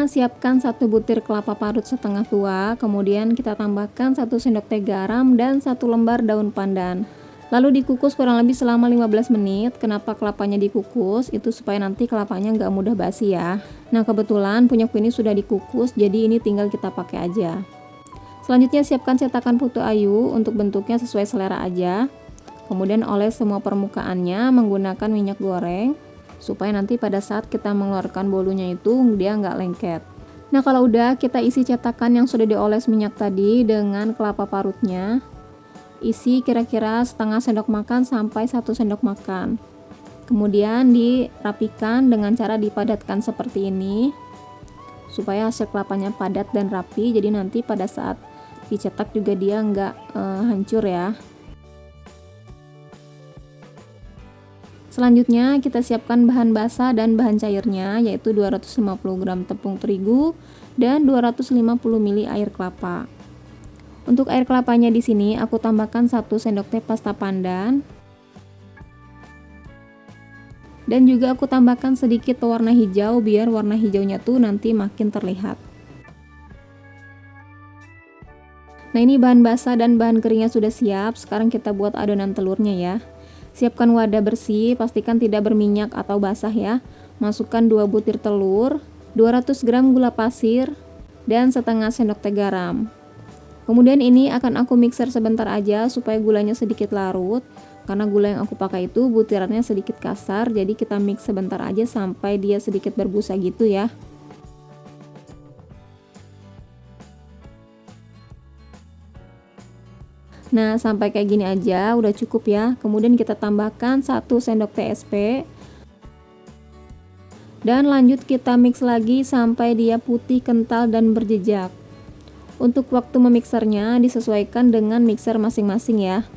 Selanjutnya, siapkan 1 butir kelapa parut setengah tua, kemudian kita tambahkan 1 sendok teh garam dan 1 lembar daun pandan. Lalu dikukus kurang lebih selama 15 menit. Kenapa kelapanya dikukus? Itu supaya nanti kelapanya nggak mudah basi ya. Nah, kebetulan punyaku ini sudah dikukus, jadi ini tinggal kita pakai aja. Selanjutnya siapkan cetakan putu ayu, untuk bentuknya sesuai selera aja. Kemudian oles semua permukaannya menggunakan minyak goreng, supaya nanti pada saat kita mengeluarkan bolunya itu dia nggak lengket. Nah, kalau udah kita isi cetakan yang sudah dioles minyak tadi dengan kelapa parutnya. Isi kira-kira setengah sendok makan sampai 1 sendok makan. Kemudian dirapikan dengan cara dipadatkan seperti ini, supaya hasil kelapanya padat dan rapi, jadi nanti pada saat dicetak juga dia nggak hancur ya. Selanjutnya kita siapkan bahan basah dan bahan cairnya, yaitu 250 gram tepung terigu dan 250 ml air kelapa. Untuk air kelapanya di sini aku tambahkan 1 sendok teh pasta pandan. Dan juga aku tambahkan sedikit pewarna hijau biar warna hijaunya tuh nanti makin terlihat. Nah, ini bahan basah dan bahan keringnya sudah siap. Sekarang kita buat adonan telurnya ya. Siapkan wadah bersih, pastikan tidak berminyak atau basah ya. Masukkan 2 butir telur, 200 gram gula pasir, dan setengah sendok teh garam. Kemudian ini akan aku mixer sebentar aja supaya gulanya sedikit larut. Karena gula yang aku pakai itu butirannya sedikit kasar, jadi kita mix sebentar aja sampai dia sedikit berbusa gitu ya. Nah, sampai kayak gini aja udah cukup ya. Kemudian kita tambahkan 1 sendok TSP. Dan lanjut kita mix lagi sampai dia putih, kental, dan berjejak. Untuk waktu memixernya disesuaikan dengan mixer masing-masing ya.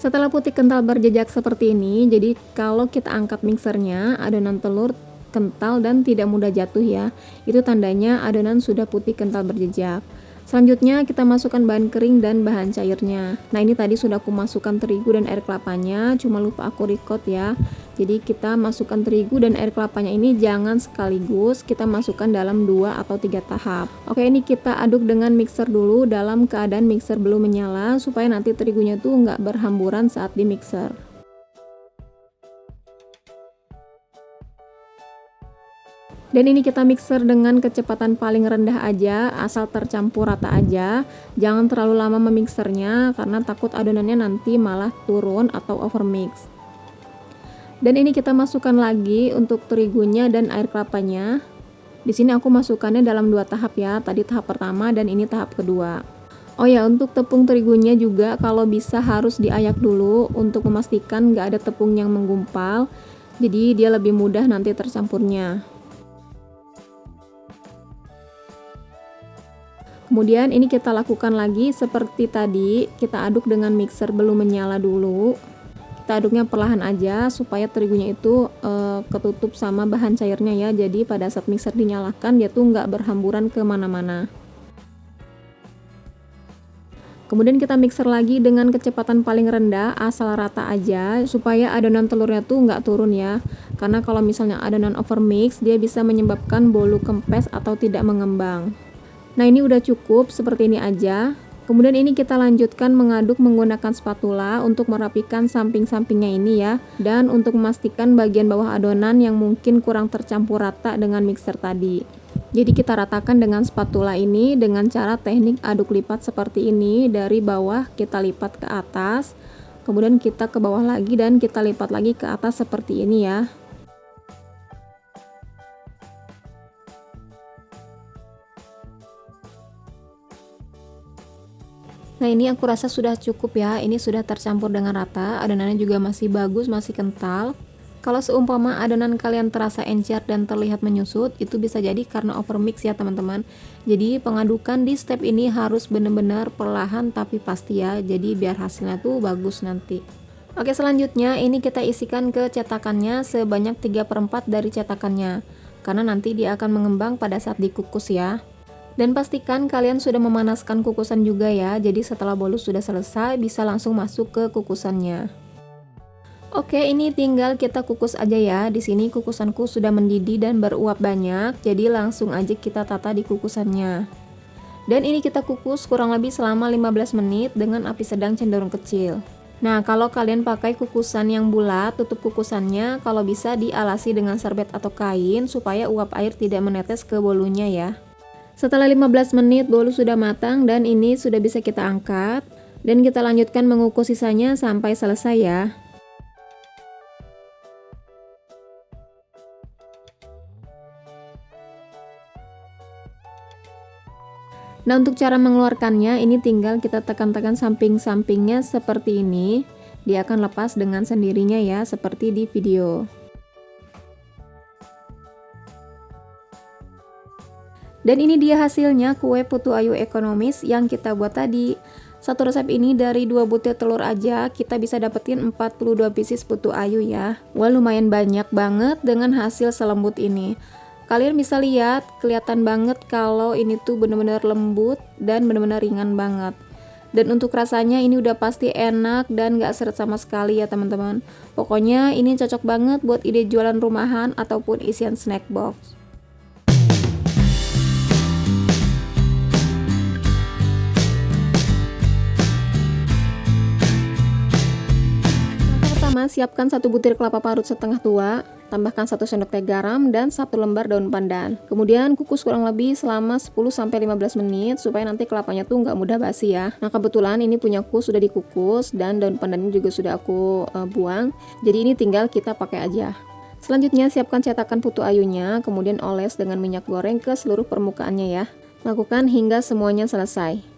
Setelah putih kental berjejak seperti ini, jadi kalau kita angkat mixernya, adonan telur kental dan tidak mudah jatuh ya. Itu tandanya adonan sudah putih kental berjejak. Selanjutnya kita masukkan bahan kering dan bahan cairnya. Nah, ini tadi sudah aku masukkan terigu dan air kelapanya, cuma lupa aku record ya. Jadi kita masukkan terigu dan air kelapanya ini jangan sekaligus, kita masukkan dalam 2 atau 3 tahap. Oke, ini kita aduk dengan mixer dulu dalam keadaan mixer belum menyala, supaya nanti terigunya tuh nggak berhamburan saat di mixer. Dan ini kita mixer dengan kecepatan paling rendah aja, asal tercampur rata aja. Jangan terlalu lama memixernya karena takut adonannya nanti malah turun atau overmix. Dan ini kita masukkan lagi untuk terigunya dan air kelapanya. Di sini aku masukkannya dalam 2 tahap ya. Tadi tahap pertama dan ini tahap kedua. Oh ya, untuk tepung terigunya juga kalau bisa harus diayak dulu untuk memastikan nggak ada tepung yang menggumpal. Jadi dia lebih mudah nanti tercampurnya. Kemudian ini kita lakukan lagi seperti tadi, kita aduk dengan mixer belum menyala dulu. Kita aduknya perlahan aja supaya terigunya itu ketutup sama bahan cairnya ya. Jadi pada saat mixer dinyalakan dia tuh nggak berhamburan kemana-mana. Kemudian kita mixer lagi dengan kecepatan paling rendah, asal rata aja supaya adonan telurnya tuh nggak turun ya. Karena kalau misalnya adonan overmix dia bisa menyebabkan bolu kempes atau tidak mengembang. Nah, ini udah cukup seperti ini aja. Kemudian ini kita lanjutkan mengaduk menggunakan spatula untuk merapikan samping-sampingnya ini ya. Dan untuk memastikan bagian bawah adonan yang mungkin kurang tercampur rata dengan mixer tadi. Jadi kita ratakan dengan spatula ini dengan cara teknik aduk lipat seperti ini. Dari bawah kita lipat ke atas, kemudian kita ke bawah lagi dan kita lipat lagi ke atas seperti ini ya. Nah, ini aku rasa sudah cukup ya. Ini sudah tercampur dengan rata, adonannya juga masih bagus, masih kental. Kalau seumpama adonan kalian terasa encer dan terlihat menyusut, itu bisa jadi karena overmix ya teman-teman. Jadi pengadukan di step ini harus benar-benar perlahan tapi pasti ya. Jadi biar hasilnya tuh bagus nanti. Oke, selanjutnya ini kita isikan ke cetakannya sebanyak 3/4 dari cetakannya. Karena nanti dia akan mengembang pada saat dikukus ya. Dan pastikan kalian sudah memanaskan kukusan juga ya. Jadi setelah bolu sudah selesai bisa langsung masuk ke kukusannya. Oke, ini tinggal kita kukus aja ya. Di sini kukusanku sudah mendidih dan beruap banyak, jadi langsung aja kita tata di kukusannya. Dan ini kita kukus kurang lebih selama 15 menit dengan api sedang cenderung kecil. Nah, kalau kalian pakai kukusan yang bulat, tutup kukusannya kalau bisa dialasi dengan serbet atau kain supaya uap air tidak menetes ke bolunya ya. Setelah 15 menit bolu sudah matang dan ini sudah bisa kita angkat. Dan kita lanjutkan mengukus sisanya sampai selesai ya. Nah, untuk cara mengeluarkannya ini tinggal kita tekan-tekan samping-sampingnya seperti ini. Dia akan lepas dengan sendirinya ya, seperti di video. Dan ini dia hasilnya kue putu ayu ekonomis yang kita buat tadi. Satu resep ini dari 2 butir telur aja kita bisa dapetin 42 pieces putu ayu ya. Wah, lumayan banyak banget dengan hasil selembut ini. Kalian bisa lihat, kelihatan banget kalau ini tuh bener-bener lembut dan bener-bener ringan banget. Dan untuk rasanya ini udah pasti enak dan gak seret sama sekali ya teman-teman. Pokoknya ini cocok banget buat ide jualan rumahan ataupun isian snack box. Pertama, siapkan 1 butir kelapa parut setengah tua, tambahkan 1 sendok teh garam dan 1 lembar daun pandan. Kemudian kukus kurang lebih selama 10-15 menit supaya nanti kelapanya tuh nggak mudah basi ya. Nah, kebetulan ini punyaku sudah dikukus dan daun pandannya juga sudah aku buang. Jadi ini tinggal kita pakai aja. Selanjutnya siapkan cetakan putu ayunya, kemudian oles dengan minyak goreng ke seluruh permukaannya ya. Lakukan hingga semuanya selesai.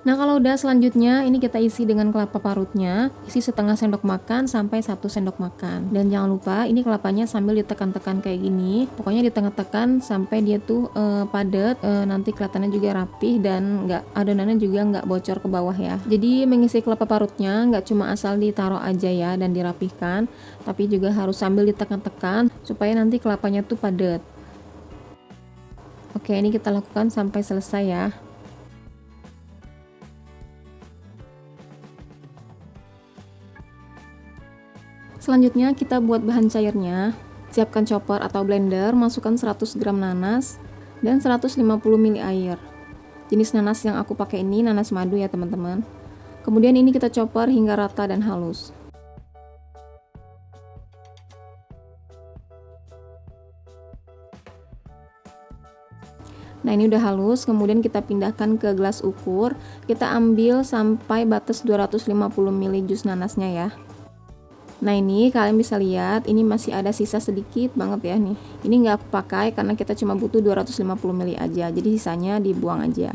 Nah, kalau udah selanjutnya ini kita isi dengan kelapa parutnya, isi setengah sendok makan sampai 1 sendok makan. Dan jangan lupa ini kelapanya sambil ditekan-tekan kayak gini, pokoknya ditekan-tekan sampai dia tuh padat, nanti kelihatannya juga rapih dan adonannya juga nggak bocor ke bawah ya. Jadi mengisi kelapa parutnya nggak cuma asal ditaruh aja ya dan dirapihkan, tapi juga harus sambil ditekan-tekan supaya nanti kelapanya tuh padat. Oke, ini kita lakukan sampai selesai ya. Selanjutnya kita buat bahan cairnya. Siapkan chopper atau blender, masukkan 100 gram nanas dan 150 ml air. Jenis nanas yang aku pakai ini nanas madu ya teman-teman. Kemudian ini kita chopper hingga rata dan halus. Nah, ini udah halus, kemudian kita pindahkan ke gelas ukur. Kita ambil sampai batas 250 ml jus nanasnya ya. Nah, ini kalian bisa lihat ini masih ada sisa sedikit banget ya nih. Ini nggak aku pakai karena kita cuma butuh 250 ml aja, jadi sisanya dibuang aja.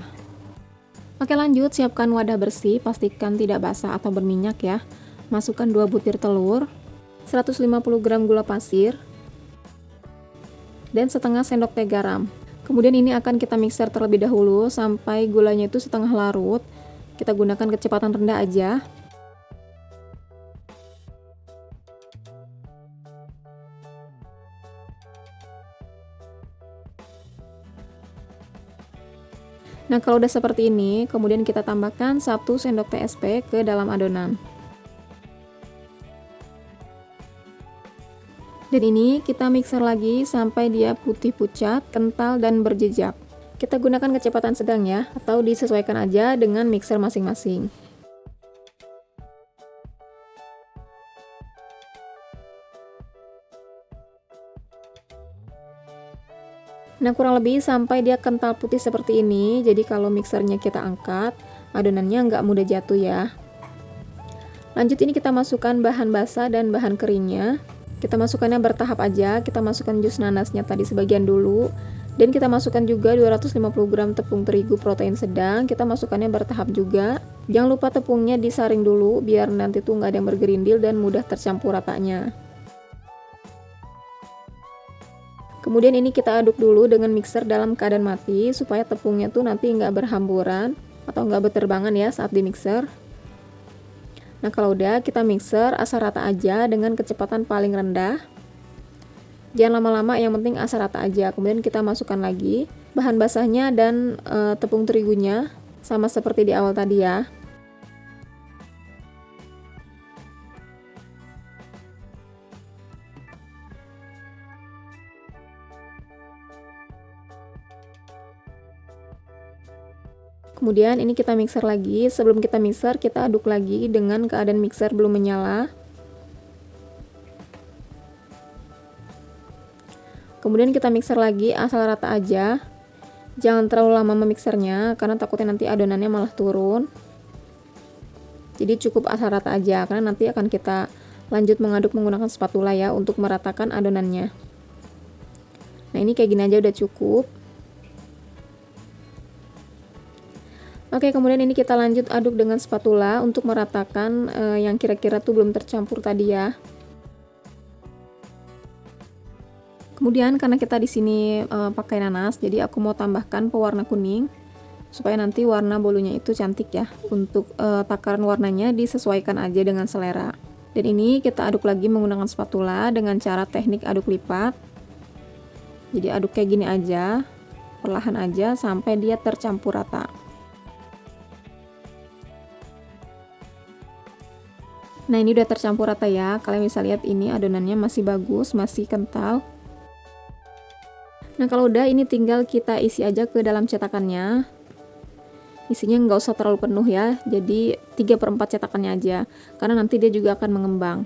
Oke, lanjut, siapkan wadah bersih, pastikan tidak basah atau berminyak ya. Masukkan 2 butir telur, 150 gram gula pasir, dan setengah sendok teh garam. Kemudian ini akan kita mixer terlebih dahulu sampai gulanya itu setengah larut. Kita gunakan kecepatan rendah aja. Nah, kalau udah seperti ini, kemudian kita tambahkan 1 sendok TSP ke dalam adonan. Dan ini kita mixer lagi sampai dia putih pucat, kental, dan berjejak. Kita gunakan kecepatan sedang ya, atau disesuaikan aja dengan mixer masing-masing. Nah, kurang lebih sampai dia kental putih seperti ini. Jadi kalau mixernya kita angkat, adonannya nggak mudah jatuh ya. Lanjut, ini kita masukkan bahan basah dan bahan keringnya. Kita masukkannya bertahap aja. Kita masukkan jus nanasnya tadi sebagian dulu. Dan kita masukkan juga 250 gram tepung terigu protein sedang. Kita masukkannya bertahap juga. Jangan lupa tepungnya disaring dulu biar nanti tuh nggak ada yang bergerindil dan mudah tercampur ratanya. Kemudian ini kita aduk dulu dengan mixer dalam keadaan mati supaya tepungnya tuh nanti nggak berhamburan atau nggak berterbangan ya saat di mixer. Nah, kalau udah kita mixer asal rata aja dengan kecepatan paling rendah. Jangan lama-lama, yang penting asal rata aja. Kemudian kita masukkan lagi bahan basahnya dan tepung terigunya sama seperti di awal tadi ya. Kemudian ini kita mixer lagi. Sebelum kita mixer, kita aduk lagi dengan keadaan mixer belum menyala. Kemudian kita mixer lagi asal rata aja. Jangan terlalu lama memixernya karena takutnya nanti adonannya malah turun. Jadi cukup asal rata aja karena nanti akan kita lanjut mengaduk menggunakan spatula ya untuk meratakan adonannya. Nah, ini kayak gini aja udah cukup. Oke, kemudian ini kita lanjut aduk dengan spatula untuk meratakan yang kira-kira tuh belum tercampur tadi ya. Kemudian karena kita di sini pakai nanas, jadi aku mau tambahkan pewarna kuning supaya nanti warna bolunya itu cantik ya. Untuk takaran warnanya disesuaikan aja dengan selera. Dan ini kita aduk lagi menggunakan spatula dengan cara teknik aduk lipat. Jadi aduk kayak gini aja, perlahan aja sampai dia tercampur rata. Nah, ini udah tercampur rata ya. Kalian bisa lihat ini adonannya masih bagus, masih kental. Nah, kalau udah ini tinggal kita isi aja ke dalam cetakannya. Isinya nggak usah terlalu penuh ya. Jadi 3/4 cetakannya aja. Karena nanti dia juga akan mengembang.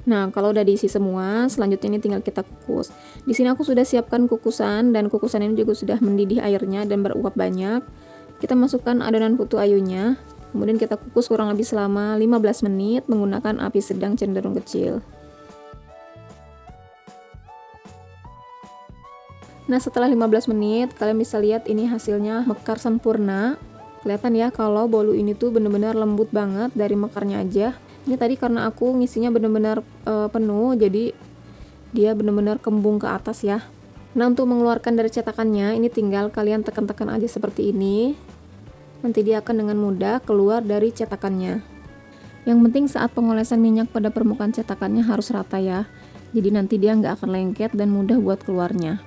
Nah, kalau udah diisi semua, selanjutnya ini tinggal kita kukus. Di sini aku sudah siapkan kukusan dan kukusan ini juga sudah mendidih airnya dan beruap banyak. Kita masukkan adonan putu ayunya, kemudian kita kukus kurang lebih selama 15 menit menggunakan api sedang cenderung kecil. Nah, setelah 15 menit, kalian bisa lihat ini hasilnya mekar sempurna. Kelihatan ya kalau bolu ini tuh bener-bener lembut banget dari mekarnya aja. Ini tadi karena aku ngisinya bener-bener penuh, jadi dia bener-bener kembung ke atas ya. Nah, untuk mengeluarkan dari cetakannya, ini tinggal kalian tekan-tekan aja seperti ini. Nanti dia akan dengan mudah keluar dari cetakannya. Yang penting saat pengolesan minyak pada permukaan cetakannya harus rata ya. Jadi nanti dia nggak akan lengket dan mudah buat keluarnya.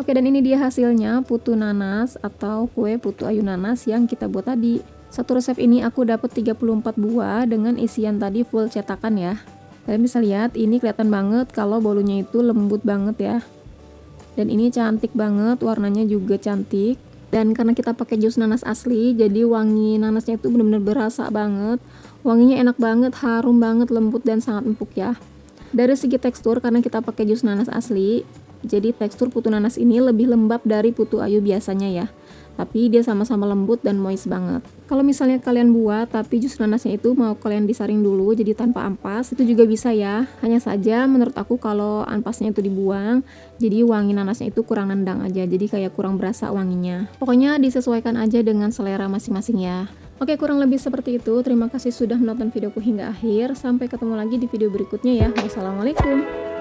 Oke, dan ini dia hasilnya putu nanas atau kue putu ayu nanas yang kita buat tadi. Satu resep ini aku dapat 34 buah dengan isian tadi full cetakan ya. Kalian bisa lihat ini kelihatan banget kalau bolunya itu lembut banget ya. Dan ini cantik banget, warnanya juga cantik. Dan karena kita pakai jus nanas asli, jadi wangi nanasnya itu benar-benar berasa banget. Wanginya enak banget, harum banget, lembut dan sangat empuk ya. Dari segi tekstur karena kita pakai jus nanas asli, jadi tekstur putu nanas ini lebih lembab dari putu ayu biasanya ya. Tapi dia sama-sama lembut dan moist banget. Kalau misalnya kalian buat tapi jus nanasnya itu mau kalian disaring dulu jadi tanpa ampas, itu juga bisa ya. Hanya saja menurut aku kalau ampasnya itu dibuang, jadi wangi nanasnya itu kurang nendang aja. Jadi kayak kurang berasa wanginya. Pokoknya disesuaikan aja dengan selera masing-masing ya. Oke, kurang lebih seperti itu. Terima kasih sudah menonton videoku hingga akhir. Sampai ketemu lagi di video berikutnya ya. Wassalamualaikum.